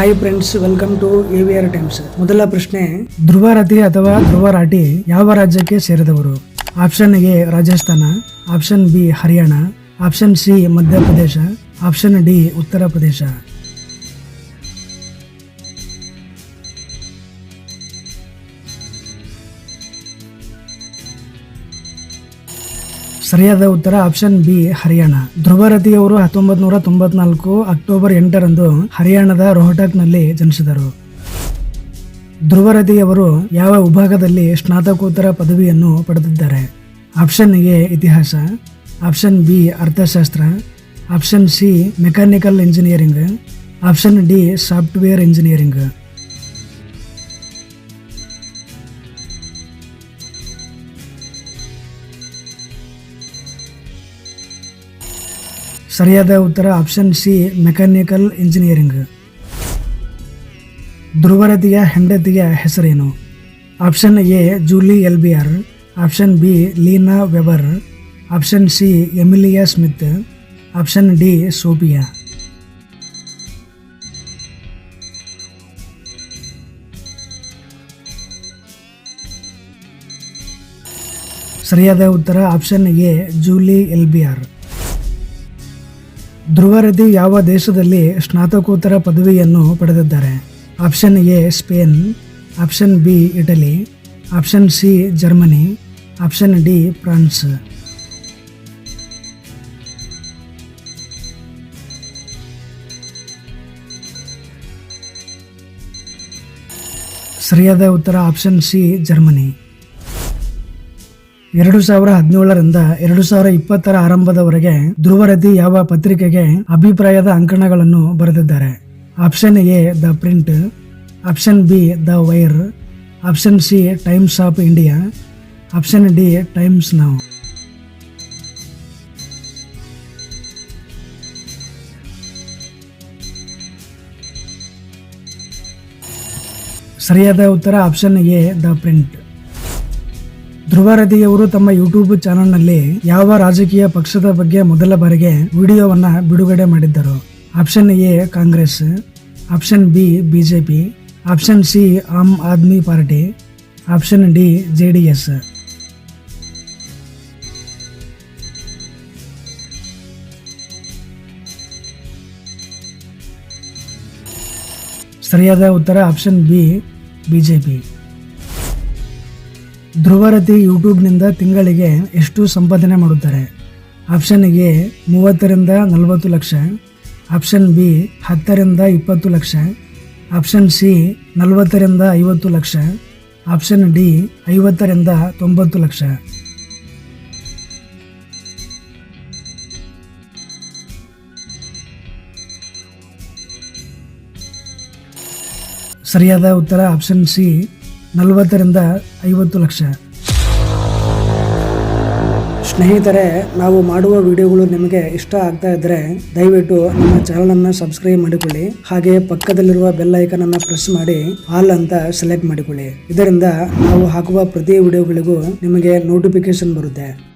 Hi friends, welcome to AVR times. ಮೊದಲ ಪ್ರಶ್ನೆ, ಧ್ರುವರತಿ ಅಥವಾ ಧ್ರುವರಾಟಿ ಯಾವ ರಾಜ್ಯಕ್ಕೆ ಸೇರಿದವರು? Option A Rajasthan, option B Haryana, option C Madhya Pradesh, option D Uttar Pradesh. ಸರಿಯಾದ ಉತ್ತರ ಆಪ್ಷನ್ ಬಿ ಹರಿಯಾಣ. ಧ್ರುವರತಿಯವರು 1994 ಅಕ್ಟೋಬರ್ 8ರಂದು ಹರಿಯಾಣದ ರೋಹಟಕ್ನಲ್ಲಿ ಜನಿಸಿದರು. ಧ್ರುವರತಿಯವರು ಯಾವ ವಿಭಾಗದಲ್ಲಿ ಸ್ನಾತಕೋತ್ತರ ಪದವಿಯನ್ನು ಪಡೆದಿದ್ದಾರೆ? ಆಪ್ಷನ್ ಎ ಇತಿಹಾಸ, ಆಪ್ಷನ್ ಬಿ ಅರ್ಥಶಾಸ್ತ್ರ, option C mechanical engineering, option D software engineering. ಸರಿಯಾದ ಉತ್ತರ ಆಪ್ಷನ್ ಸಿ ಮೆಕ್ಯಾನಿಕಲ್ ಇಂಜಿನಿಯರಿಂಗ್. ಧ್ರುವರತಿಯ ಹೆಂಡತಿಯ ಹೆಸರೇನು? Option A Julie Elbier, option B Lena Weber, option C Emilia Smith, option D Sofia. ಸರಿಯಾದ ಉತ್ತರ option A Julie Elbier. Dhruv Rathee ಯಾವ ದೇಶದಲ್ಲಿ ಸ್ನಾತಕೋತ್ತರ ಪದವಿಯನ್ನು ಪಡೆದಿದ್ದಾರೆ? Option A Spain, option B Italy, option C Germany, option D France. ಸರಿಯಾದ ಉತ್ತರ option C Germany. 2017ರಿಂದ 2020 ಆರಂಭದವರೆಗೆ ಧ್ರುವರತಿ ಯಾವ ಪತ್ರಿಕೆಗೆ ಅಭಿಪ್ರಾಯದ ಅಂಕಣಗಳನ್ನು ಬರೆದಿದ್ದಾರೆ? Option A the Print, option B the Wire, option C Times of India, option D Times Now. ಸರಿಯಾದ ಉತ್ತರ ಆಪ್ಷನ್ ಎ ದ ಪ್ರಿಂಟ್. ಧ್ರುವರತಿಯವರು ತಮ್ಮ ಯೂಟ್ಯೂಬ್ ಚಾನೆಲ್ನಲ್ಲಿ ಯಾವ ರಾಜಕೀಯ ಪಕ್ಷದ ಬಗ್ಗೆ ಮೊದಲ ಬಾರಿಗೆ ವಿಡಿಯೋವನ್ನ ಬಿಡುಗಡೆ ಮಾಡಿದ್ದರು? Option A Congress, option B BJP, option C Aam Aadmi Party, option D JDS. ಸರಿಯಾದ ಉತ್ತರ ಆಪ್ಷನ್ ಬಿ ಬಿಜೆಪಿ. ಧ್ರುವರತಿ ಯೂಟ್ಯೂಬ್ನಿಂದ ತಿಂಗಳಿಗೆ ಎಷ್ಟು ಸಂಪಾದನೆ ಮಾಡುತ್ತಾರೆ? ಆಪ್ಷನ್ ಎ 30ರಿಂದ 40 ಲಕ್ಷ, ಆಪ್ಷನ್ ಬಿ 10ರಿಂದ 20 ಲಕ್ಷ, ಆಪ್ಷನ್ ಸಿ 40ರಿಂದ 50 ಲಕ್ಷ, ಆಪ್ಷನ್ ಡಿ 50ರಿಂದ 90 ಲಕ್ಷ. ಸರಿಯಾದ ಉತ್ತರ ಆಪ್ಷನ್ ಸಿ 40ರಿಂದ 50 ಲಕ್ಷ. ಸ್ನೇಹಿತರೆ, ನಾವು ಮಾಡುವ ವಿಡಿಯೋಗಳು ನಿಮಗೆ ಇಷ್ಟ ಆಗ್ತಾ ಇದ್ದರೆ ದಯವಿಟ್ಟು ನಮ್ಮ ಚಾನಲನ್ನು ಸಬ್ಸ್ಕ್ರೈಬ್ ಮಾಡಿಕೊಳ್ಳಿ. ಹಾಗೆ ಪಕ್ಕದಲ್ಲಿರುವ ಬೆಲ್ ಐಕನ್ ಅನ್ನು ಪ್ರೆಸ್ ಮಾಡಿ ಆಲ್ ಅಂತ ಸೆಲೆಕ್ಟ್ ಮಾಡಿಕೊಳ್ಳಿ. ಇದರಿಂದ ನಾವು ಹಾಕುವ ಪ್ರತಿ ವಿಡಿಯೋಗಳಿಗೂ ನಿಮಗೆ ನೋಟಿಫಿಕೇಶನ್ ಬರುತ್ತೆ.